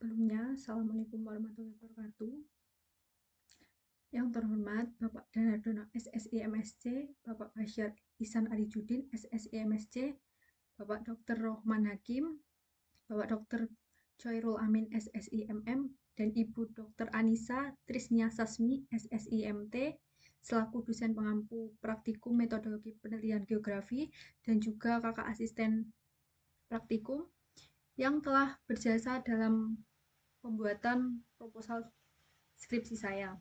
Sebelumnya, Assalamualaikum warahmatullahi wabarakatuh. Yang terhormat Bapak Danardono SSI MSc, Bapak Basyar Ihsan Arijudin SSI MSc, Bapak Dr. Rohman Hakim, Bapak Dr. Choirul Amin SSI MM, dan Ibu Dr. Anissa Trisnia Sasmi SSI MT, selaku dosen pengampu praktikum metodologi penelitian geografi dan juga kakak asisten praktikum yang telah berjasa dalam pembuatan proposal skripsi saya.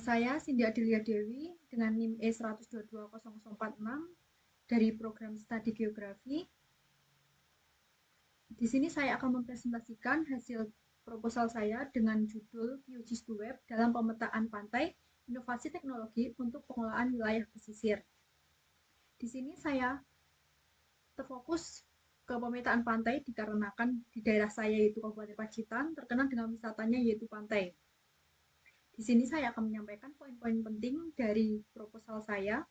Saya Cindy Adelia Dewi dengan NIM E1220046 dari program studi geografi. Di sini saya akan mempresentasikan hasil proposal saya dengan judul QGIS Web dalam pemetaan pantai, inovasi teknologi untuk pengelolaan wilayah pesisir. Di sini saya terfokus ke pemetaan pantai dikarenakan di daerah saya yaitu Kabupaten Pacitan terkenal dengan wisatanya yaitu pantai. Di sini saya akan menyampaikan poin-poin penting dari proposal saya,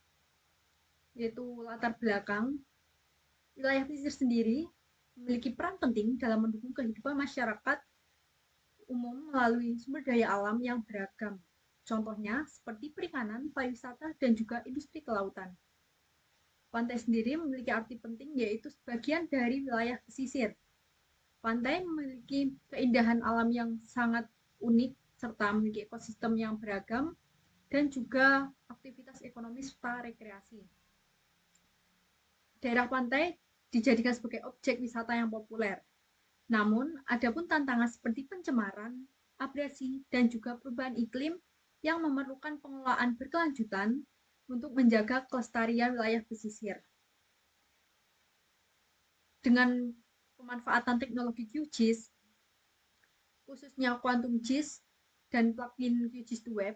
yaitu latar belakang. Wilayah pesisir sendiri memiliki peran penting dalam mendukung kehidupan masyarakat umum melalui sumber daya alam yang beragam. Contohnya seperti perikanan, pariwisata, dan juga industri kelautan. Pantai sendiri memiliki arti penting yaitu sebagian dari wilayah pesisir. Pantai memiliki keindahan alam yang sangat unik serta memiliki ekosistem yang beragam dan juga aktivitas ekonomi serta rekreasi. Daerah pantai dijadikan sebagai objek wisata yang populer. Namun, ada pun tantangan seperti pencemaran, abrasi, dan juga perubahan iklim yang memerlukan pengelolaan berkelanjutan untuk menjaga kelestarian wilayah pesisir. Dengan pemanfaatan teknologi QGIS, khususnya Quantum GIS dan plugin QGIS Web,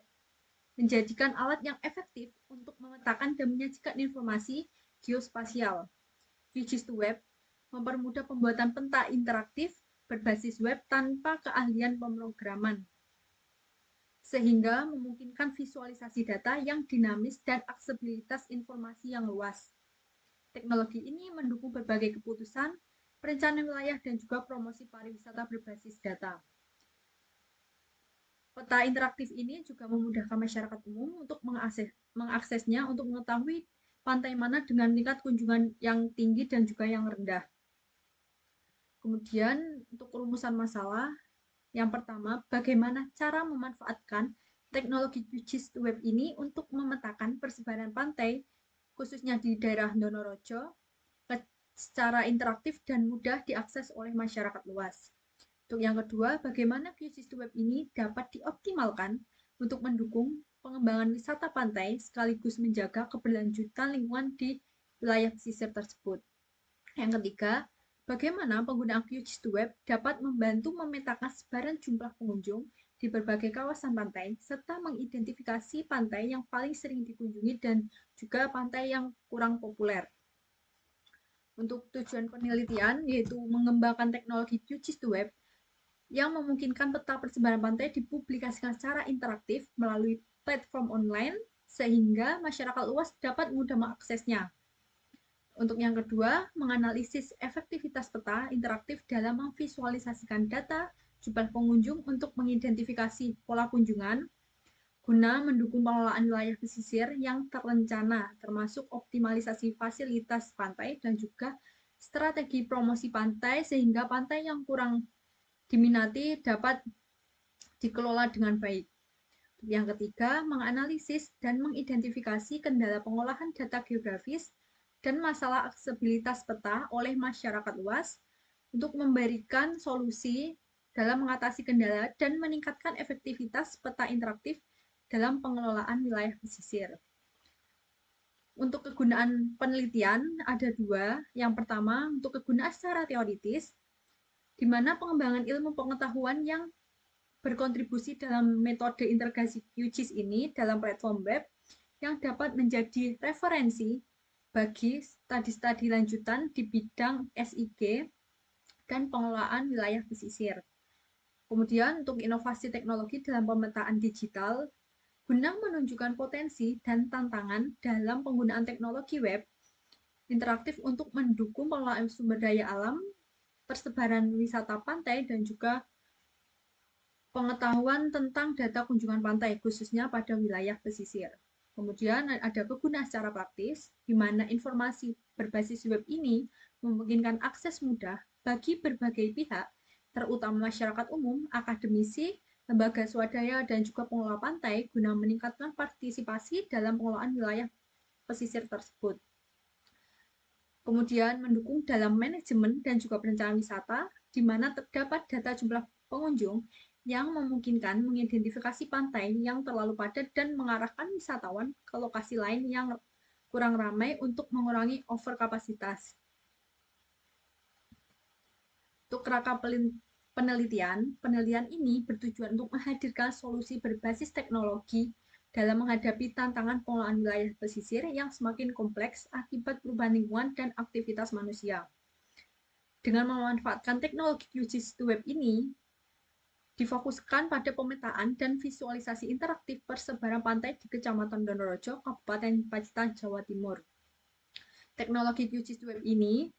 menjadikan alat yang efektif untuk memetakan dan menyajikan informasi geospasial. QGIS Web mempermudah pembuatan peta interaktif berbasis web tanpa keahlian pemrograman, sehingga memungkinkan visualisasi data yang dinamis dan aksesibilitas informasi yang luas. Teknologi ini mendukung berbagai keputusan, perencanaan wilayah, dan juga promosi pariwisata berbasis data. Peta interaktif ini juga memudahkan masyarakat umum untuk mengaksesnya untuk mengetahui pantai mana dengan tingkat kunjungan yang tinggi dan juga yang rendah. Kemudian untuk rumusan masalah, yang pertama, bagaimana cara memanfaatkan teknologi QGIS Web ini untuk memetakan persebaran pantai, khususnya di daerah Donorojo, secara interaktif dan mudah diakses oleh masyarakat luas. Untuk yang kedua, bagaimana QGIS Web ini dapat dioptimalkan untuk mendukung pengembangan wisata pantai sekaligus menjaga keberlanjutan lingkungan di wilayah pesisir tersebut. Yang ketiga, bagaimana penggunaan QGIS Web dapat membantu memetakan sebaran jumlah pengunjung di berbagai kawasan pantai, serta mengidentifikasi pantai yang paling sering dikunjungi dan juga pantai yang kurang populer. Untuk tujuan penelitian, yaitu mengembangkan teknologi QGIS Web yang memungkinkan peta persebaran pantai dipublikasikan secara interaktif melalui platform online, sehingga masyarakat luas dapat mudah mengaksesnya. Untuk yang kedua, menganalisis efektivitas peta interaktif dalam memvisualisasikan data jumlah pengunjung untuk mengidentifikasi pola kunjungan guna mendukung pengelolaan wilayah pesisir yang terencana, termasuk optimalisasi fasilitas pantai dan juga strategi promosi pantai sehingga pantai yang kurang diminati dapat dikelola dengan baik. Yang ketiga, menganalisis dan mengidentifikasi kendala pengolahan data geografis dan masalah aksesibilitas peta oleh masyarakat luas untuk memberikan solusi dalam mengatasi kendala dan meningkatkan efektivitas peta interaktif dalam pengelolaan wilayah pesisir. Untuk kegunaan penelitian ada dua. Yang pertama, untuk kegunaan secara teoritis, di mana pengembangan ilmu pengetahuan yang berkontribusi dalam metode integrasi QGIS ini dalam platform web yang dapat menjadi referensi bagi studi-studi lanjutan di bidang SIG dan pengelolaan wilayah pesisir. Kemudian untuk inovasi teknologi dalam pemetaan digital, guna menunjukkan potensi dan tantangan dalam penggunaan teknologi web interaktif untuk mendukung pengelolaan sumber daya alam persebaran wisata pantai dan juga pengetahuan tentang data kunjungan pantai, khususnya pada wilayah pesisir. Kemudian ada kegunaan secara praktis, di mana informasi berbasis web ini memungkinkan akses mudah bagi berbagai pihak, terutama masyarakat umum, akademisi, lembaga swadaya, dan juga pengelola pantai, guna meningkatkan partisipasi dalam pengelolaan wilayah pesisir tersebut. Kemudian mendukung dalam manajemen dan juga perencanaan wisata, di mana terdapat data jumlah pengunjung yang memungkinkan mengidentifikasi pantai yang terlalu padat dan mengarahkan wisatawan ke lokasi lain yang kurang ramai untuk mengurangi overkapasitas. Untuk kerangka penelitian ini bertujuan untuk menghadirkan solusi berbasis teknologi dalam menghadapi tantangan pengelolaan wilayah pesisir yang semakin kompleks akibat perubahan lingkungan dan aktivitas manusia. Dengan memanfaatkan teknologi QGIS Web ini, difokuskan pada pemetaan dan visualisasi interaktif persebaran pantai di Kecamatan Donorojo, Kabupaten Pacitan, Jawa Timur. Teknologi QGIS Web ini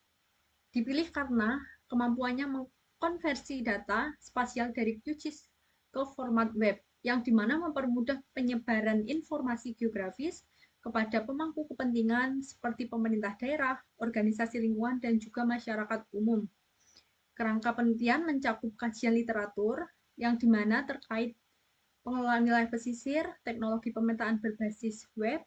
dipilih karena kemampuannya mengkonversi data spasial dari QGIS ke format web, yang dimana mempermudah penyebaran informasi geografis kepada pemangku kepentingan seperti pemerintah daerah, organisasi lingkungan, dan juga masyarakat umum. Kerangka penelitian mencakup kajian literatur, yang dimana terkait pengelolaan wilayah pesisir, teknologi pemetaan berbasis web,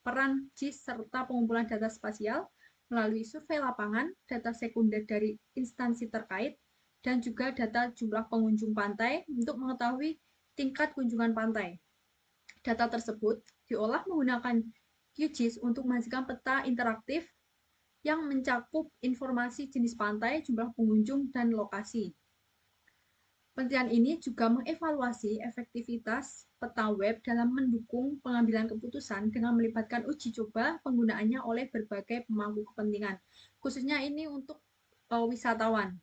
peran GIS, serta pengumpulan data spasial melalui survei lapangan, data sekunder dari instansi terkait, dan juga data jumlah pengunjung pantai untuk mengetahui tingkat kunjungan pantai. Data tersebut diolah menggunakan QGIS untuk menghasilkan peta interaktif yang mencakup informasi jenis pantai, jumlah pengunjung, dan lokasi. Penelitian ini juga mengevaluasi efektivitas peta web dalam mendukung pengambilan keputusan dengan melibatkan uji coba penggunaannya oleh berbagai pemangku kepentingan, khususnya ini untuk wisatawan.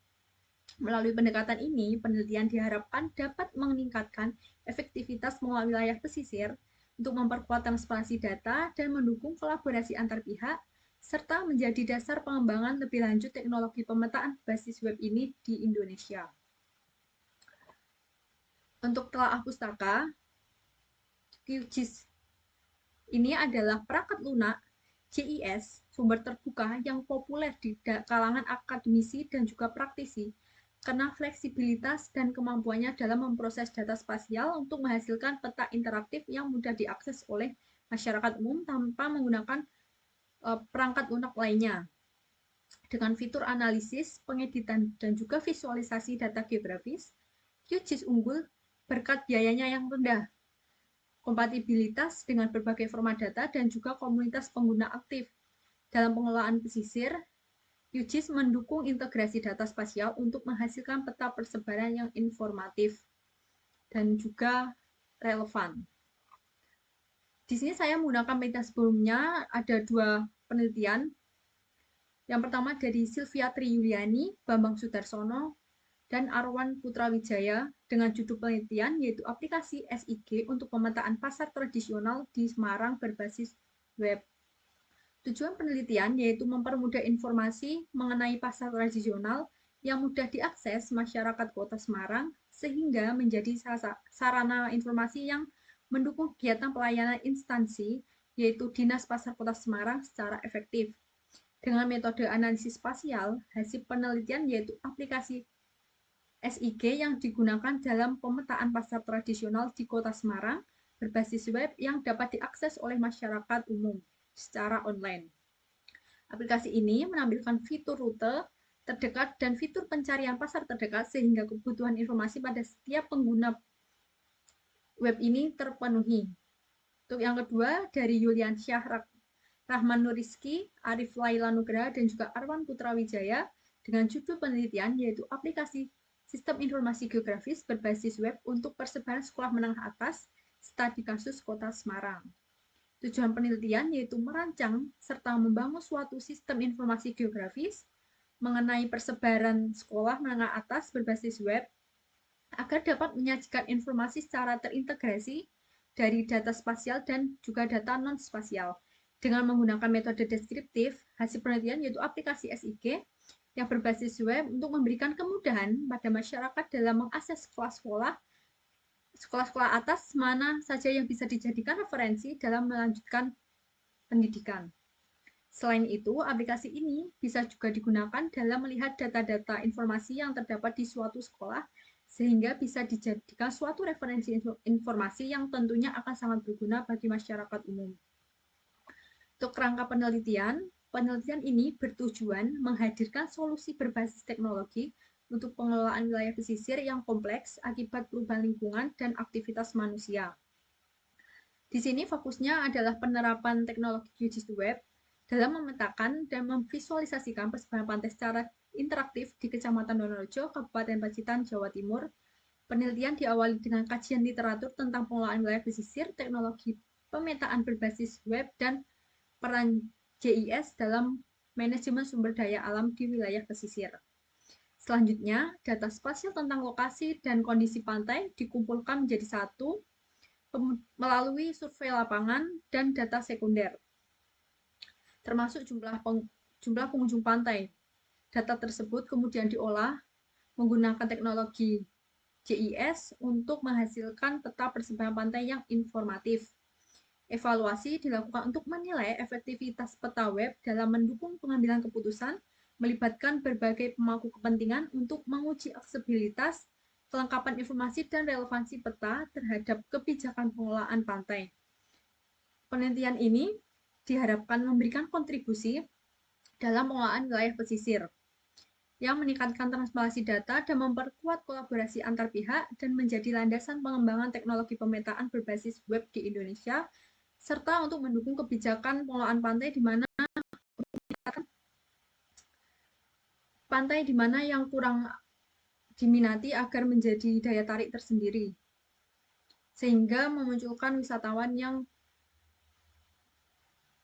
Melalui pendekatan ini, penelitian diharapkan dapat meningkatkan efektivitas pengelolaan wilayah pesisir untuk memperkuat transparansi data dan mendukung kolaborasi antar pihak, serta menjadi dasar pengembangan lebih lanjut teknologi pemetaan basis web ini di Indonesia. Untuk telaah pustaka, QGIS ini adalah perangkat lunak JIS sumber terbuka yang populer di kalangan akademisi dan juga praktisi karena fleksibilitas dan kemampuannya dalam memproses data spasial untuk menghasilkan peta interaktif yang mudah diakses oleh masyarakat umum tanpa menggunakan perangkat lunak lainnya. Dengan fitur analisis, pengeditan, dan juga visualisasi data geografis, QGIS unggul berkat biayanya yang rendah, kompatibilitas dengan berbagai format data, dan juga komunitas pengguna aktif. Dalam pengelolaan pesisir, QGIS mendukung integrasi data spasial untuk menghasilkan peta persebaran yang informatif dan juga relevan. Di sini saya menggunakan penelitian sebelumnya, ada 2 penelitian. Yang pertama dari Sylvia Triyuliani, Bambang Sudarsono, dan Arwan Putrawijaya dengan judul penelitian yaitu aplikasi SIG untuk pemetaan pasar tradisional di Semarang berbasis web. Tujuan penelitian yaitu mempermudah informasi mengenai pasar tradisional yang mudah diakses masyarakat Kota Semarang sehingga menjadi sarana informasi yang mendukung kegiatan pelayanan instansi yaitu Dinas Pasar Kota Semarang secara efektif. Dengan metode analisis spasial, hasil penelitian yaitu aplikasi SIG yang digunakan dalam pemetaan pasar tradisional di Kota Semarang berbasis web yang dapat diakses oleh masyarakat umum secara online. Aplikasi ini menampilkan fitur rute terdekat dan fitur pencarian pasar terdekat sehingga kebutuhan informasi pada setiap pengguna web ini terpenuhi. Untuk yang kedua, dari Yulian Syah Rahman Nuriski, Arif Laila Nugraha, dan juga Arwan Putrawijaya dengan judul penelitian yaitu aplikasi Sistem Informasi Geografis berbasis web untuk persebaran sekolah menengah atas studi kasus Kota Semarang. Tujuan penelitian yaitu merancang serta membangun suatu sistem informasi geografis mengenai persebaran sekolah menengah atas berbasis web agar dapat menyajikan informasi secara terintegrasi dari data spasial dan juga data non-spasial. Dengan menggunakan metode deskriptif, hasil penelitian yaitu aplikasi SIG yang berbasis web untuk memberikan kemudahan pada masyarakat dalam mengakses sekolah-sekolah atas mana saja yang bisa dijadikan referensi dalam melanjutkan pendidikan. Selain itu, aplikasi ini bisa juga digunakan dalam melihat data-data informasi yang terdapat di suatu sekolah, sehingga bisa dijadikan suatu referensi informasi yang tentunya akan sangat berguna bagi masyarakat umum. Untuk rangka penelitian, penelitian ini bertujuan menghadirkan solusi berbasis teknologi untuk pengelolaan wilayah pesisir yang kompleks akibat perubahan lingkungan dan aktivitas manusia. Di sini fokusnya adalah penerapan teknologi UGIS Web dalam memetakan dan memvisualisasikan persebaran pantai secara interaktif di Kecamatan Donorejo, Kabupaten Pacitan, Jawa Timur. Penelitian diawali dengan kajian literatur tentang pengelolaan wilayah pesisir, teknologi pemetaan berbasis web, dan peran JIS dalam manajemen sumber daya alam di wilayah pesisir. Selanjutnya, data spasial tentang lokasi dan kondisi pantai dikumpulkan menjadi satu melalui survei lapangan dan data sekunder, termasuk jumlah pengunjung pantai. Data tersebut kemudian diolah menggunakan teknologi JIS untuk menghasilkan peta persebaran pantai yang informatif. Evaluasi dilakukan untuk menilai efektivitas peta web dalam mendukung pengambilan keputusan, melibatkan berbagai pemangku kepentingan untuk menguji aksesibilitas, kelengkapan informasi, dan relevansi peta terhadap kebijakan pengelolaan pantai. Penelitian ini diharapkan memberikan kontribusi dalam pengelolaan wilayah pesisir, yang meningkatkan transparansi data dan memperkuat kolaborasi antar pihak dan menjadi landasan pengembangan teknologi pemetaan berbasis web di Indonesia, serta untuk mendukung kebijakan pengelolaan pantai di mana yang kurang diminati agar menjadi daya tarik tersendiri, sehingga memunculkan wisatawan yang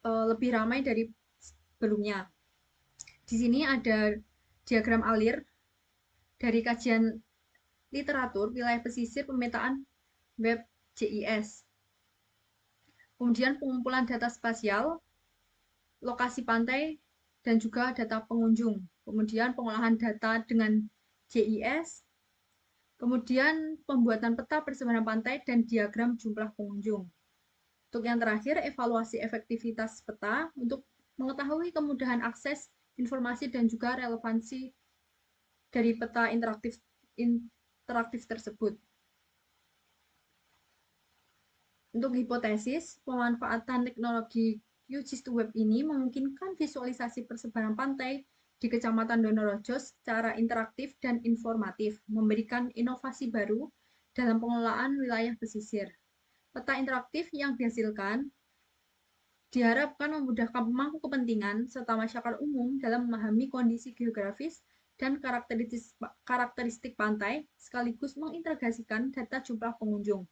lebih ramai dari sebelumnya. Di sini ada diagram alir dari kajian literatur wilayah pesisir pemetaan web JIS. Kemudian pengumpulan data spasial, lokasi pantai, dan juga data pengunjung. Kemudian pengolahan data dengan JIS, kemudian pembuatan peta persebaran pantai dan diagram jumlah pengunjung. Untuk yang terakhir, evaluasi efektivitas peta untuk mengetahui kemudahan akses informasi dan juga relevansi dari peta interaktif tersebut. Untuk hipotesis, pemanfaatan teknologi UGIS Web ini memungkinkan visualisasi persebaran pantai di Kecamatan Donorejo secara interaktif dan informatif, memberikan inovasi baru dalam pengelolaan wilayah pesisir. Peta interaktif yang dihasilkan diharapkan memudahkan pemangku kepentingan serta masyarakat umum dalam memahami kondisi geografis dan karakteristik pantai, sekaligus mengintegrasikan data jumlah pengunjung.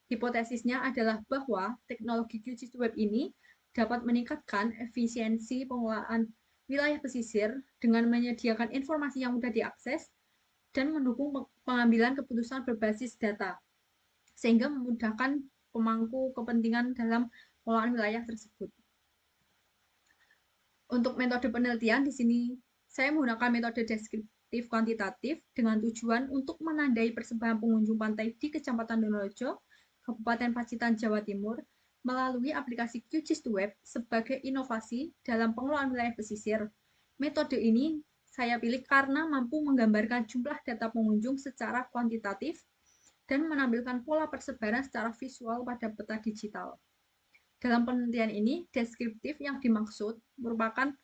Hipotesisnya adalah bahwa teknologi UGIS Web ini dapat meningkatkan efisiensi pengelolaan wilayah pesisir dengan menyediakan informasi yang mudah diakses dan mendukung pengambilan keputusan berbasis data, sehingga memudahkan pemangku kepentingan dalam pengelolaan wilayah tersebut. Untuk metode penelitian, di sini saya menggunakan metode deskriptif kuantitatif dengan tujuan untuk menandai persebaran pengunjung pantai di Kecamatan Donorejo, Kabupaten Pacitan, Jawa Timur, melalui aplikasi UGIS Web sebagai inovasi dalam pengelolaan wilayah pesisir. Metode ini saya pilih karena mampu menggambarkan jumlah data pengunjung secara kuantitatif dan menampilkan pola persebaran secara visual pada peta digital. Dalam penelitian ini, deskriptif yang dimaksud merupakan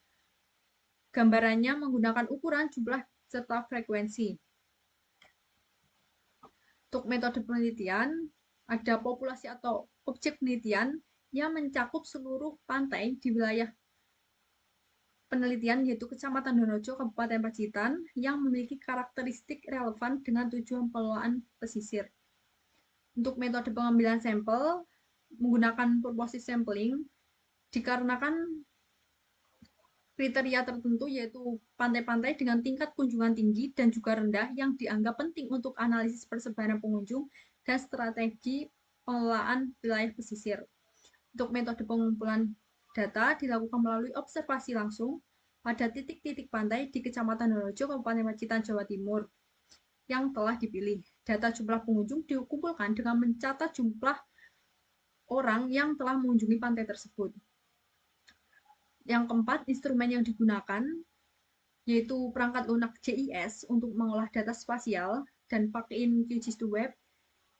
gambarannya menggunakan ukuran, jumlah, serta frekuensi. Untuk metode penelitian, ada populasi atau objek penelitian yang mencakup seluruh pantai di wilayah penelitian, yaitu Kecamatan Donorejo, Kabupaten Pacitan, yang memiliki karakteristik relevan dengan tujuan pengelolaan pesisir. Untuk metode pengambilan sampel, menggunakan purposive sampling, dikarenakan kriteria tertentu yaitu pantai-pantai dengan tingkat kunjungan tinggi dan juga rendah yang dianggap penting untuk analisis persebaran pengunjung dan strategi pengelolaan wilayah pesisir. Untuk metode pengumpulan data dilakukan melalui observasi langsung, pada titik-titik pantai di Kecamatan Donorejo, Kabupaten Pacitan, Jawa Timur yang telah dipilih. Data jumlah pengunjung dikumpulkan dengan mencatat jumlah orang yang telah mengunjungi pantai tersebut. Yang keempat, instrumen yang digunakan yaitu perangkat lunak JIS untuk mengolah data spasial dan pakein QGIS2Web.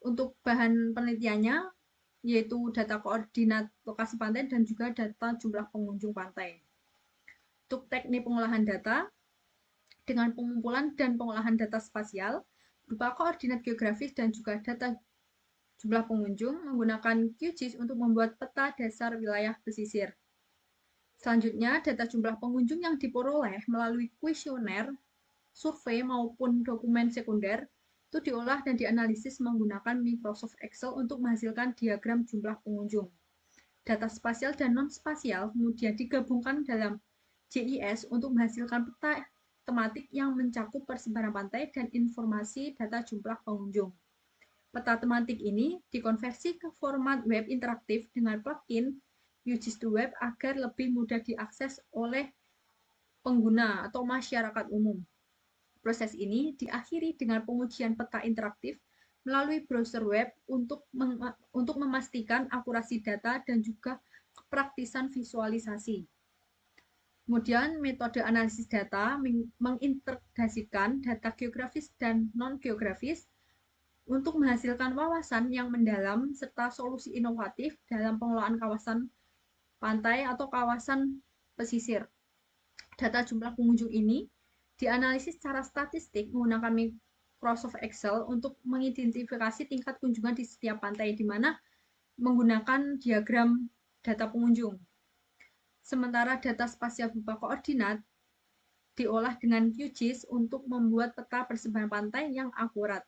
Untuk bahan penelitiannya yaitu data koordinat lokasi pantai dan juga data jumlah pengunjung pantai. Untuk teknik pengolahan data dengan pengumpulan dan pengolahan data spasial berupa koordinat geografis dan juga data jumlah pengunjung menggunakan QGIS untuk membuat peta dasar wilayah pesisir. Selanjutnya, data jumlah pengunjung yang diperoleh melalui kuesioner, survei maupun dokumen sekunder itu diolah dan dianalisis menggunakan Microsoft Excel untuk menghasilkan diagram jumlah pengunjung. Data spasial dan non-spasial kemudian digabungkan dalam JIS untuk menghasilkan peta tematik yang mencakup persebaran pantai dan informasi data jumlah pengunjung. Peta tematik ini dikonversi ke format web interaktif dengan plugin QGIS2Web agar lebih mudah diakses oleh pengguna atau masyarakat umum. Proses ini diakhiri dengan pengujian peta interaktif melalui browser web untuk memastikan akurasi data dan juga kepraktisan visualisasi. Kemudian metode analisis data mengintegrasikan data geografis dan non-geografis untuk menghasilkan wawasan yang mendalam serta solusi inovatif dalam pengelolaan kawasan pantai atau kawasan pesisir. Data jumlah pengunjung ini dianalisis secara statistik menggunakan Microsoft Excel untuk mengidentifikasi tingkat kunjungan di setiap pantai, di mana menggunakan diagram data pengunjung. Sementara data spasial berupa koordinat diolah dengan QGIS untuk membuat peta persebaran pantai yang akurat.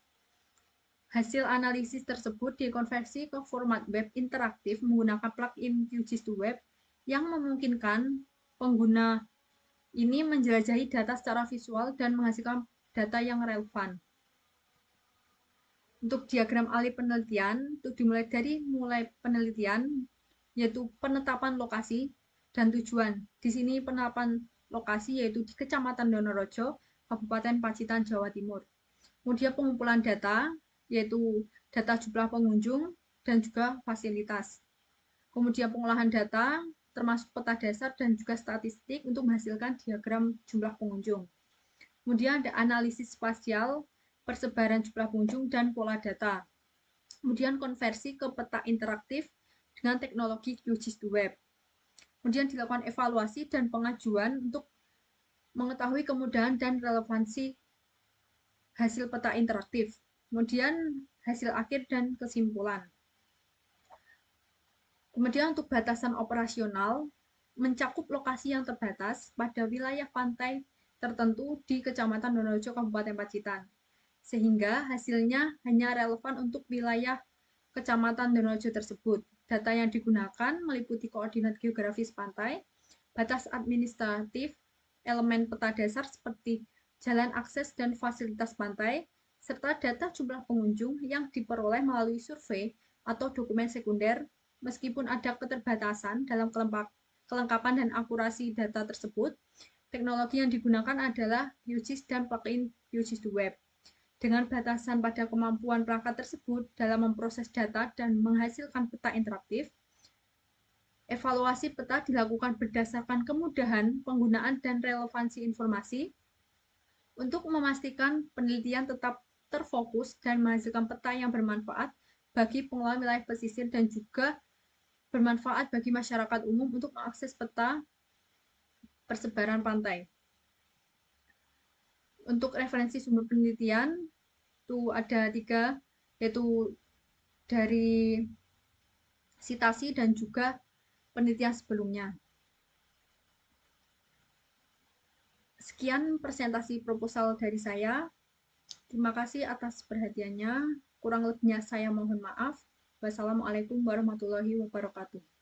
Hasil analisis tersebut dikonversi ke format web interaktif menggunakan plugin QGIS2Web yang memungkinkan pengguna ini menjelajahi data secara visual dan menghasilkan data yang relevan. Untuk diagram alih penelitian, itu dimulai dari penelitian, yaitu penetapan lokasi dan tujuan. Di sini penetapan lokasi yaitu di Kecamatan Donorejo, Kabupaten Pacitan, Jawa Timur. Kemudian pengumpulan data, yaitu data jumlah pengunjung dan juga fasilitas. Kemudian pengolahan data, termasuk peta dasar dan juga statistik untuk menghasilkan diagram jumlah pengunjung. Kemudian ada analisis spasial, persebaran jumlah pengunjung, dan pola data. Kemudian konversi ke peta interaktif dengan teknologi QGIS2Web. Kemudian dilakukan evaluasi dan pengajuan untuk mengetahui kemudahan dan relevansi hasil peta interaktif. Kemudian hasil akhir dan kesimpulan. Kemudian untuk batasan operasional, mencakup lokasi yang terbatas pada wilayah pantai tertentu di Kecamatan Donorejo, Kabupaten Pacitan. Sehingga hasilnya hanya relevan untuk wilayah Kecamatan Donorejo tersebut. Data yang digunakan meliputi koordinat geografis pantai, batas administratif, elemen peta dasar seperti jalan akses dan fasilitas pantai, serta data jumlah pengunjung yang diperoleh melalui survei atau dokumen sekunder. Meskipun ada keterbatasan dalam kelengkapan dan akurasi data tersebut, teknologi yang digunakan adalah QGIS dan plugin QGIS2Web. Dengan batasan pada kemampuan perangkat tersebut dalam memproses data dan menghasilkan peta interaktif, evaluasi peta dilakukan berdasarkan kemudahan penggunaan dan relevansi informasi untuk memastikan penelitian tetap terfokus dan menghasilkan peta yang bermanfaat bagi pengelola wilayah pesisir dan juga bermanfaat bagi masyarakat umum untuk mengakses peta persebaran pantai. Untuk referensi sumber penelitian, itu ada 3, yaitu dari citasi dan juga penelitian sebelumnya. Sekian presentasi proposal dari saya. Terima kasih atas perhatiannya. Kurang lebihnya saya mohon maaf. Wassalamualaikum warahmatullahi wabarakatuh.